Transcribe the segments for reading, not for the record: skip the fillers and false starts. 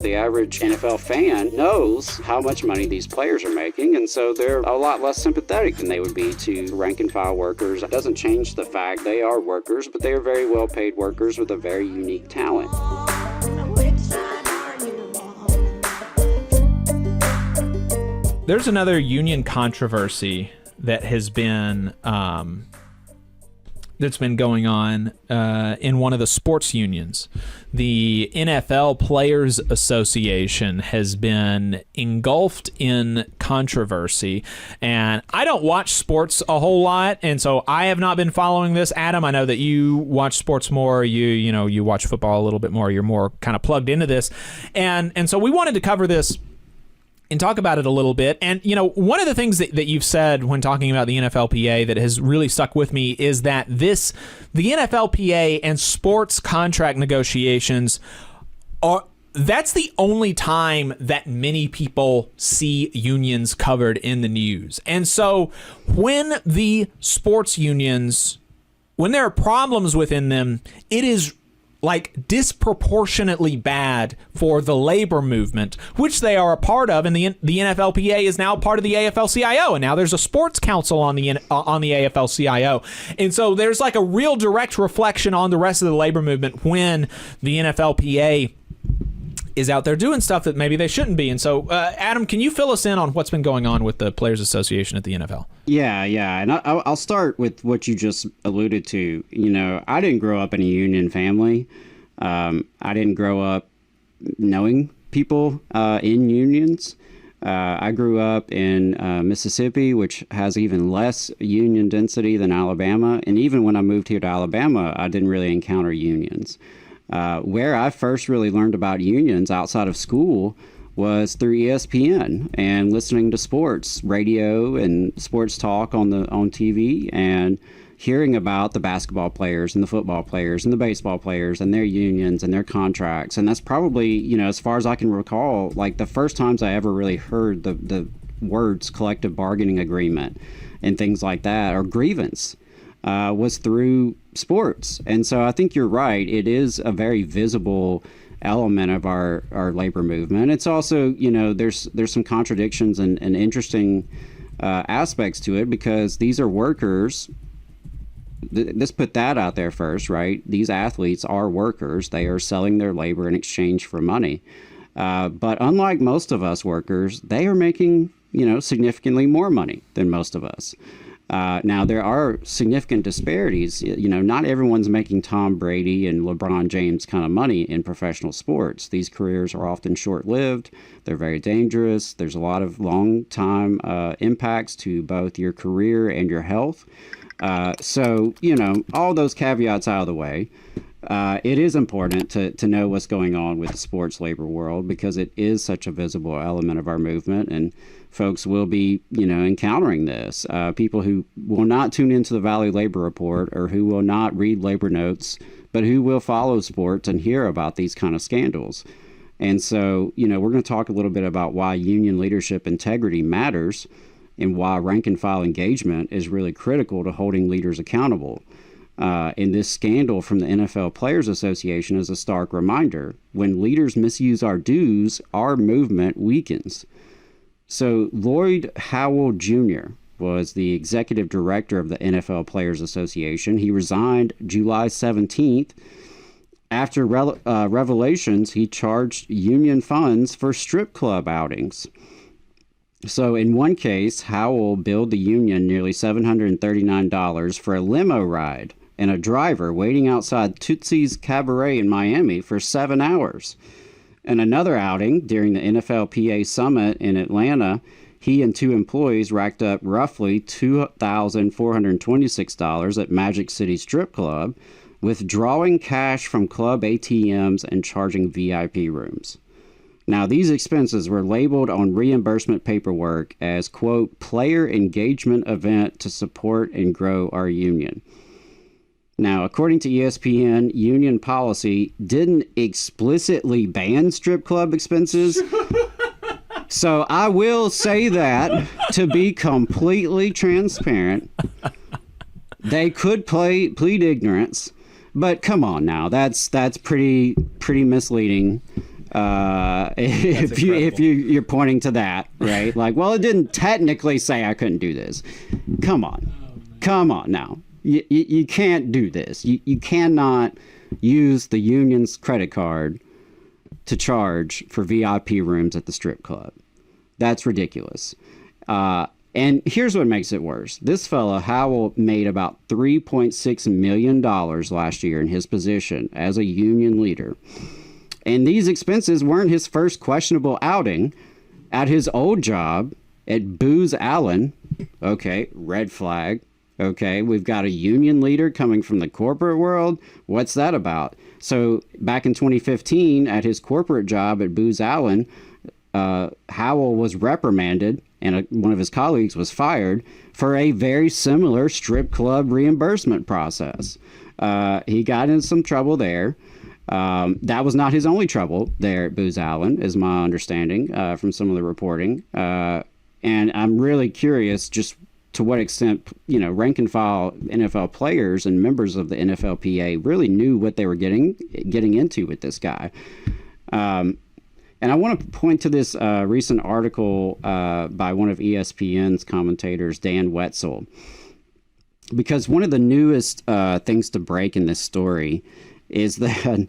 The average NFL fan knows how much money these players are making, and so they're a lot less sympathetic than they would be to rank-and-file workers. It doesn't change the fact they are workers, but they are very well-paid workers with a very unique talent. There's another union controversy that has been that's been going on in one of the sports unions. The NFL Players Association has been engulfed in controversy, and I don't watch sports a whole lot, and so I have not been following this. Adam, I know that you watch sports more. You watch football a little bit more. You're more kind of plugged into this, and so we wanted to cover this and talk about it a little bit. And, one of the things that you've said when talking about the NFLPA that has really stuck with me is that the NFLPA and sports contract negotiations that's the only time that many people see unions covered in the news. And so when the sports unions, when there are problems within them, it is like disproportionately bad for the labor movement, which they are a part of, and the NFLPA is now part of the AFL-CIO, and now there's a sports council on the AFL-CIO, and so there's like a real direct reflection on the rest of the labor movement when the NFLPA is out there doing stuff that maybe they shouldn't be. And so, Adam, can you fill us in on what's been going on with the Players Association at the NFL? Yeah, and I'll start with what you just alluded to. I didn't grow up in a union family. I didn't grow up knowing people in unions. I grew up in Mississippi, which has even less union density than Alabama. And even when I moved here to Alabama, I didn't really encounter unions. Where I first really learned about unions outside of school was through ESPN and listening to sports radio and sports talk on TV and hearing about the basketball players and the football players and the baseball players and their unions and their contracts. And that's probably, as far as I can recall, like the first times I ever really heard the words collective bargaining agreement and things like that, or grievance, was through sports. And so I think you're right. It is a very visible element of our labor movement. It's also, there's some contradictions and interesting aspects to it, because these are workers. Let's put that out there first, right? These athletes are workers. They are selling their labor in exchange for money. But unlike most of us workers, they are making, significantly more money than most of us. Now, there are significant disparities. Not everyone's making Tom Brady and LeBron James kind of money in professional sports. These careers are often short-lived. They're very dangerous. There's a lot of long-time impacts to both your career and your health. So, all those caveats out of the way, it is important to know what's going on with the sports labor world, because it is such a visible element of our movement, and folks will be, encountering this. People who will not tune into the Valley Labor Report, or who will not read labor notes, but who will follow sports and hear about these kind of scandals. And so, we're going to talk a little bit about why union leadership integrity matters, and why rank and file engagement is really critical to holding leaders accountable. And this scandal from the NFL Players Association is a stark reminder. When leaders misuse our dues, our movement weakens. So Lloyd Howell Jr. was the executive director of the NFL Players Association. He resigned July 17th. After revelations, he charged union funds for strip club outings. So in one case, Howell billed the union nearly $739 for a limo ride and a driver waiting outside Tootsie's Cabaret in Miami for 7 hours. In another outing during the NFLPA Summit in Atlanta, he and two employees racked up roughly $2,426 at Magic City Strip Club, withdrawing cash from club ATMs and charging VIP rooms. Now, these expenses were labeled on reimbursement paperwork as, quote, player engagement event to support and grow our union. Now, according to ESPN, union policy didn't explicitly ban strip club expenses. So I will say that, to be completely transparent, they could plead ignorance. But come on now, that's pretty misleading. You're pointing to that, right? Like, well, it didn't technically say I couldn't do this. Come on now. You can't do this. You cannot use the union's credit card to charge for VIP rooms at the strip club. That's ridiculous. And here's what makes it worse. This fellow, Howell, made about $3.6 million last year in his position as a union leader. And these expenses weren't his first questionable outing. At his old job at Booz Allen, okay, red flag. Okay, we've got a union leader coming from the corporate world. What's that about? So back in 2015, at his corporate job at Booz Allen, Howell was reprimanded and one of his colleagues was fired for a very similar strip club reimbursement process. He got in some trouble there. That was not his only trouble there at Booz Allen, is my understanding from some of the reporting. And I'm really curious just to what extent, rank and file NFL players and members of the NFLPA really knew what they were getting into with this guy. And I want to point to this recent article by one of ESPN's commentators, Dan Wetzel, because one of the newest things to break in this story is that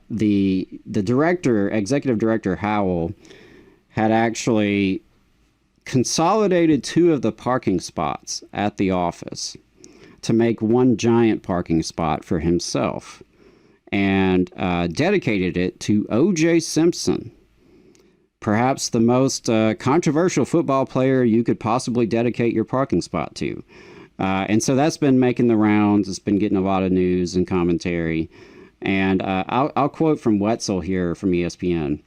the executive director Howell, had actually consolidated 2 of the parking spots at the office to make one giant parking spot for himself, and dedicated it to O.J. Simpson, perhaps the most controversial football player you could possibly dedicate your parking spot to. And so that's been making the rounds. It's been getting a lot of news and commentary. And I'll quote from Wetzel here from ESPN.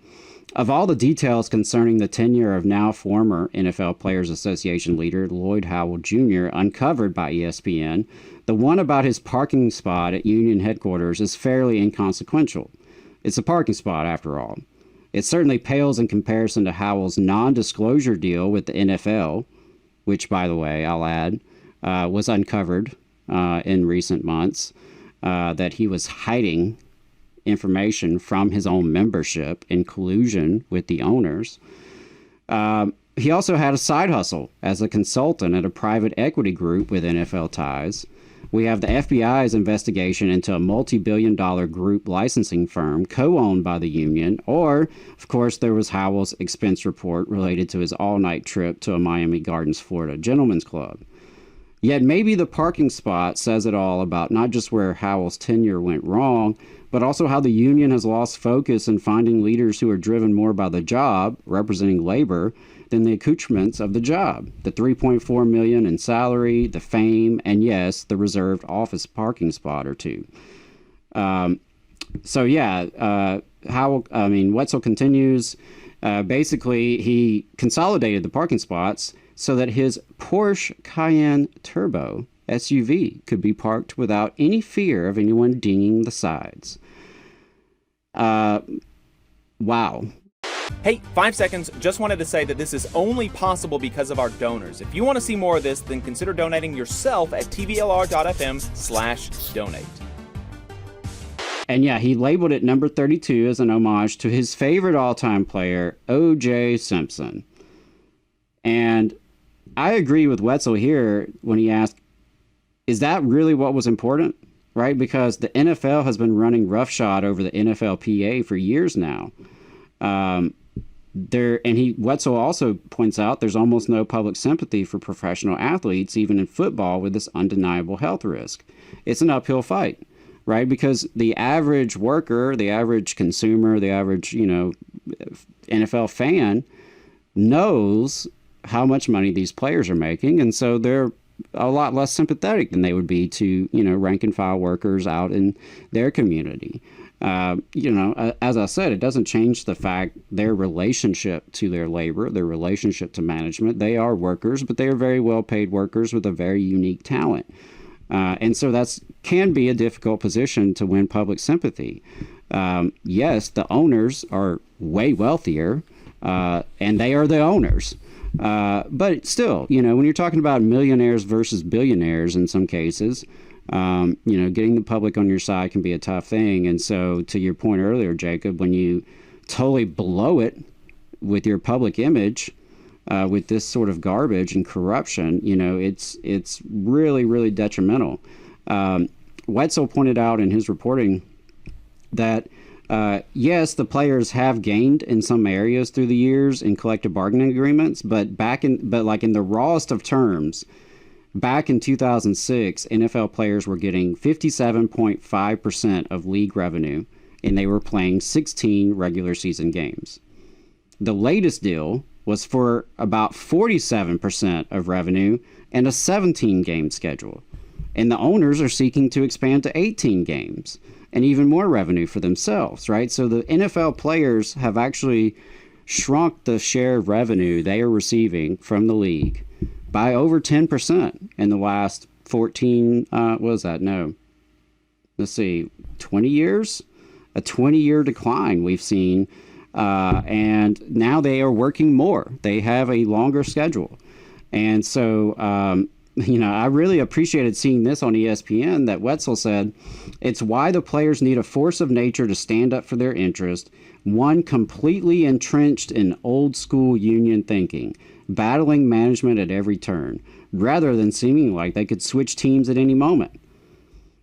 Of all the details concerning the tenure of now former NFL Players Association leader Lloyd Howell Jr. uncovered by ESPN, the one about his parking spot at Union headquarters is fairly inconsequential. It's a parking spot, after all. It certainly pales in comparison to Howell's non-disclosure deal with the NFL, which, by the way, I'll add, was uncovered in recent months, that he was hiding information from his own membership in collusion with the owners. He also had a side hustle as a consultant at a private equity group with NFL ties. We have the FBI's investigation into a multi-billion-dollar group licensing firm co-owned by the union, or, of course, there was Howell's expense report related to his all-night trip to a Miami Gardens, Florida gentleman's club. Yet maybe the parking spot says it all about not just where Howell's tenure went wrong, but also how the union has lost focus in finding leaders who are driven more by the job, representing labor, than the accoutrements of the job. The $3.4 million in salary, the fame, and yes, the reserved office parking spot or two. Wetzel continues. Basically, he consolidated the parking spots so that his Porsche Cayenne Turbo SUV could be parked without any fear of anyone dinging the sides. Wow. Hey, 5 seconds. Just wanted to say that this is only possible because of our donors. If you want to see more of this, then consider donating yourself at tvlr.fm/donate. And yeah, he labeled it number 32 as an homage to his favorite all-time player, O.J. Simpson. And I agree with Wetzel here when he asked, is that really what was important? Right? Because the NFL has been running roughshod over the NFLPA for years now. Wetzel also points out there's almost no public sympathy for professional athletes, even in football, with this undeniable health risk. It's an uphill fight, right? Because the average worker, the average consumer, the average, NFL fan knows how much money these players are making, and so they're a lot less sympathetic than they would be to, rank and file workers out in their community. As I said, it doesn't change the fact their relationship to their labor, their relationship to management. They are workers, but they are very well paid workers with a very unique talent. And so that's can be a difficult position to win public sympathy. Yes, the owners are way wealthier, and they are the owners. But still, when you're talking about millionaires versus billionaires in some cases, Getting the public on your side can be a tough thing. And so to your point earlier, Jacob, when you totally blow it with your public image, with this sort of garbage and corruption, it's really, really detrimental. Wetzel pointed out in his reporting that, yes, the players have gained in some areas through the years in collective bargaining agreements, but like in the rawest of terms, back in 2006, NFL players were getting 57.5% of league revenue, and they were playing 16 regular season games. The latest deal was for about 47% of revenue and a 17-game schedule. And the owners are seeking to expand to 18 games and even more revenue for themselves, right? So the NFL players have actually shrunk the share of revenue they are receiving from the league by over 10% in the last 14, 20 years? A 20-year decline we've seen. And now they are working more. They have a longer schedule. And so, I really appreciated seeing this on ESPN that Wetzel said, it's why the players need a force of nature to stand up for their interest, one completely entrenched in old school union thinking, battling management at every turn, rather than seeming like they could switch teams at any moment.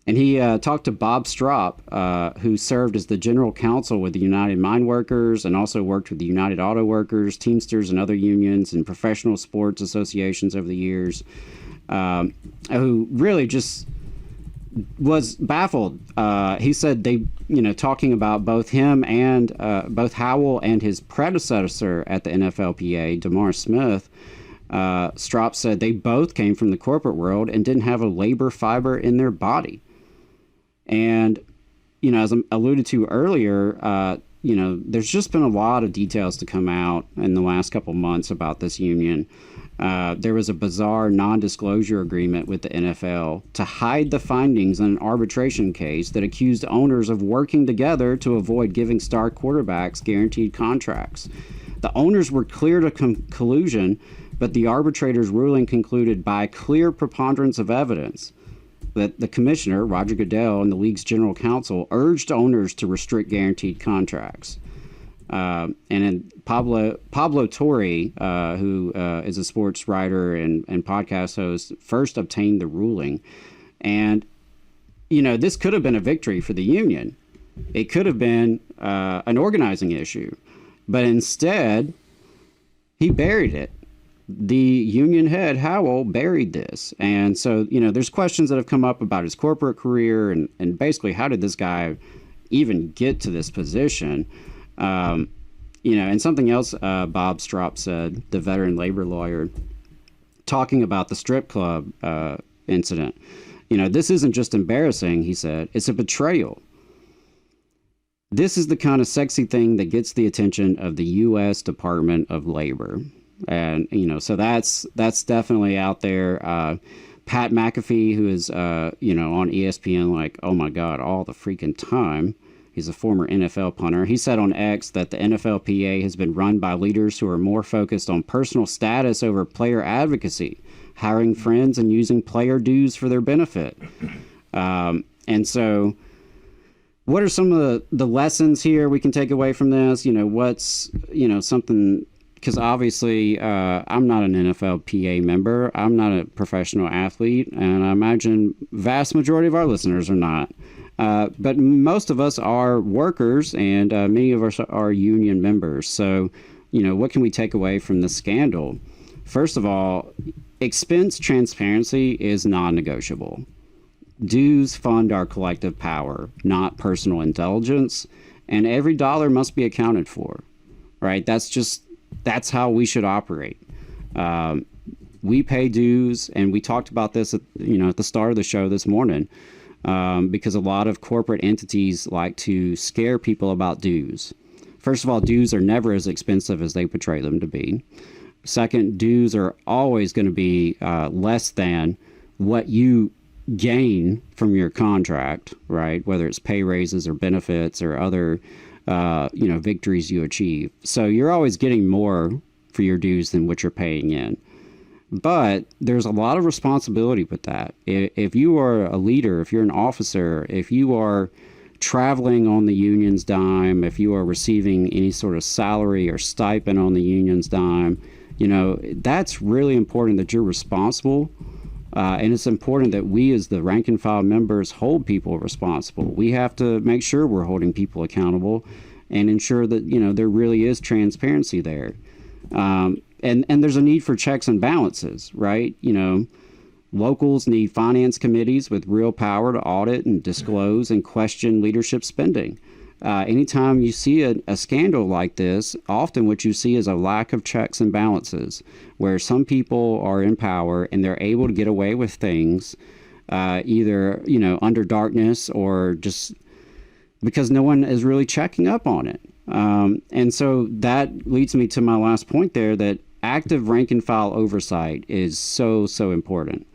And he talked to Bob Strop, who served as the general counsel with the United Mine Workers and also worked with the United Auto Workers, Teamsters, and other unions and professional sports associations over the years, who really just was baffled. He said talking about both him and both Howell and his predecessor at the NFLPA, DeMar Smith, Strop said they both came from the corporate world and didn't have a labor fiber in their body. And, as I alluded to earlier, there's just been a lot of details to come out in the last couple months about this union. There was a bizarre non-disclosure agreement with the NFL to hide the findings in an arbitration case that accused owners of working together to avoid giving star quarterbacks guaranteed contracts. The owners were clear to collusion, but the arbitrator's ruling concluded by clear preponderance of evidence that the commissioner, Roger Goodell, and the league's general counsel urged owners to restrict guaranteed contracts. And then Pablo Torre, who is a sports writer and podcast host, first obtained the ruling. And, this could have been a victory for the union. It could have been an organizing issue. But instead, he buried it. The union head, Howell, buried this. And so, there's questions that have come up about his corporate career and basically how did this guy even get to this position? And something else Bob Strop said, the veteran labor lawyer, talking about the strip club incident. This isn't just embarrassing, he said, it's a betrayal. This is the kind of sexy thing that gets the attention of the U.S. Department of Labor. And, so that's definitely out there. Pat McAfee, who is, on ESPN, like, oh my God, all the freaking time. He's a former NFL punter. He said on X that the NFLPA has been run by leaders who are more focused on personal status over player advocacy, hiring friends and using player dues for their benefit. And so what are some of the lessons here we can take away from this? What's, something... Because obviously, I'm not an NFLPA member. I'm not a professional athlete, and I imagine vast majority of our listeners are not. But most of us are workers, and many of us are union members. So, what can we take away from this scandal? First of all, expense transparency is non-negotiable. Dues fund our collective power, not personal intelligence, and every dollar must be accounted for. Right? That's how we should operate. We pay dues, and we talked about this at the start of the show this morning, because a lot of corporate entities like to scare people about dues. First of all, dues are never as expensive as they portray them to be. Second, dues are always going to be less than what you gain from your contract, right? Whether it's pay raises or benefits or other victories you achieve. So you're always getting more for your dues than what you're paying in. But there's a lot of responsibility with that. If you are a leader, if you're an officer, if you are traveling on the union's dime, if you are receiving any sort of salary or stipend on the union's dime, that's really important that you're responsible. And it's important that we as the rank and file members hold people responsible. We have to make sure we're holding people accountable and ensure that, there really is transparency there. And there's a need for checks and balances, right? Locals need finance committees with real power to audit and disclose and question leadership spending. Anytime you see a scandal like this, often what you see is a lack of checks and balances, where some people are in power and they're able to get away with things, either, under darkness or just because no one is really checking up on it. And so that leads me to my last point there, that active rank and file oversight is so important.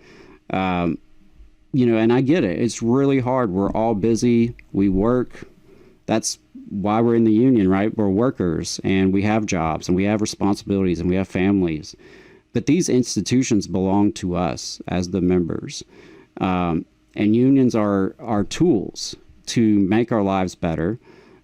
And I get it. It's really hard. We're all busy. We work. That's why we're in the union, right? We're workers and we have jobs and we have responsibilities and we have families. But these institutions belong to us as the members. And unions are tools to make our lives better.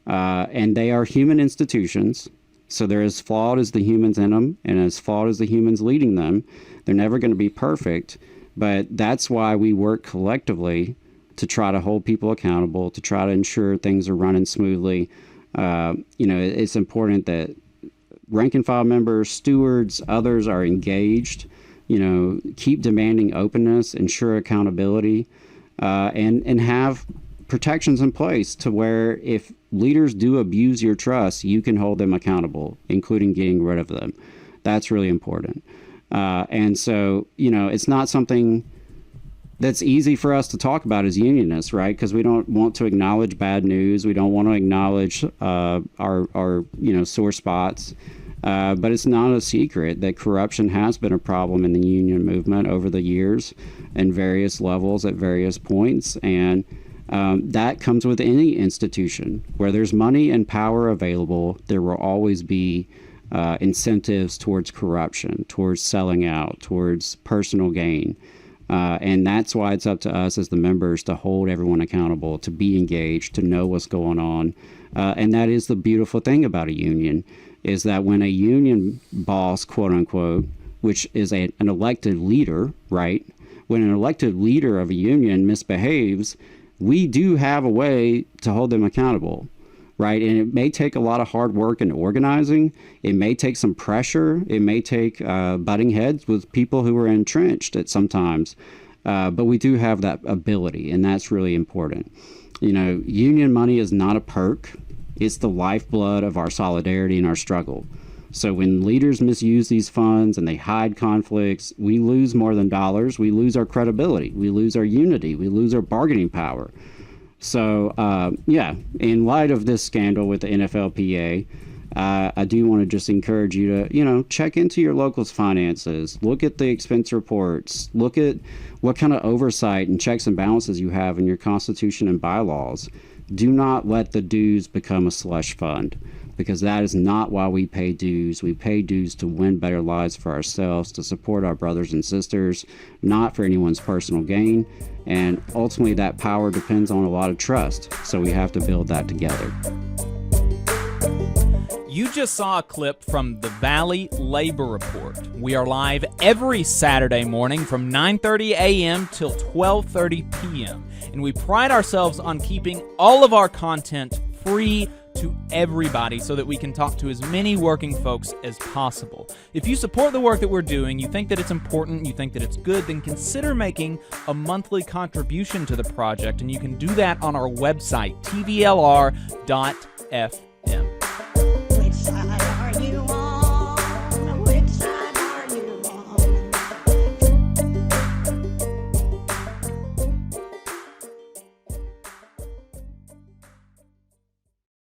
And they are human institutions. So they're as flawed as the humans in them and as flawed as the humans leading them. They're never going to be perfect. But that's why we work collectively to try to hold people accountable, to try to ensure things are running smoothly. It's important that rank and file members, stewards, others are engaged, keep demanding openness, ensure accountability, and have protections in place to where if leaders do abuse your trust, you can hold them accountable, including getting rid of them. That's really important. And so, it's not something that's easy for us to talk about as unionists, right? Because we don't want to acknowledge bad news. We don't want to acknowledge our sore spots. But it's not a secret that corruption has been a problem in the union movement over the years and various levels at various points. And that comes with any institution. Where there's money and power available, there will always be incentives towards corruption, towards selling out, towards personal gain. And that's why it's up to us as the members to hold everyone accountable, to be engaged, to know what's going on. And that is the beautiful thing about a union, is that when a union boss, quote unquote, which is an elected leader, right? When an elected leader of a union misbehaves, we do have a way to hold them accountable, right? And it may take a lot of hard work and organizing. It may take some pressure. It may take butting heads with people who are entrenched at sometimes. But we do have that ability, and that's really important. Union money is not a perk. It's the lifeblood of our solidarity and our struggle. So when leaders misuse these funds and they hide conflicts, we lose more than dollars. We lose our credibility. We lose our unity. We lose our bargaining power. So, in light of this scandal with the NFLPA, I do want to just encourage you to, check into your local's finances, look at the expense reports, look at what kind of oversight and checks and balances you have in your constitution and bylaws. Do not let the dues become a slush fund, because that is not why we pay dues. We pay dues to win better lives for ourselves, to support our brothers and sisters, not for anyone's personal gain. And ultimately, that power depends on a lot of trust. So we have to build that together. You just saw a clip from the Valley Labor Report. We are live every Saturday morning from 9:30 a.m. till 12:30 p.m. And we pride ourselves on keeping all of our content free to everybody so that we can talk to as many working folks as possible. If you support the work that we're doing, you think that it's important, you think that it's good, then consider making a monthly contribution to the project, and you can do that on our website, tvlr.fm. Which side are you on?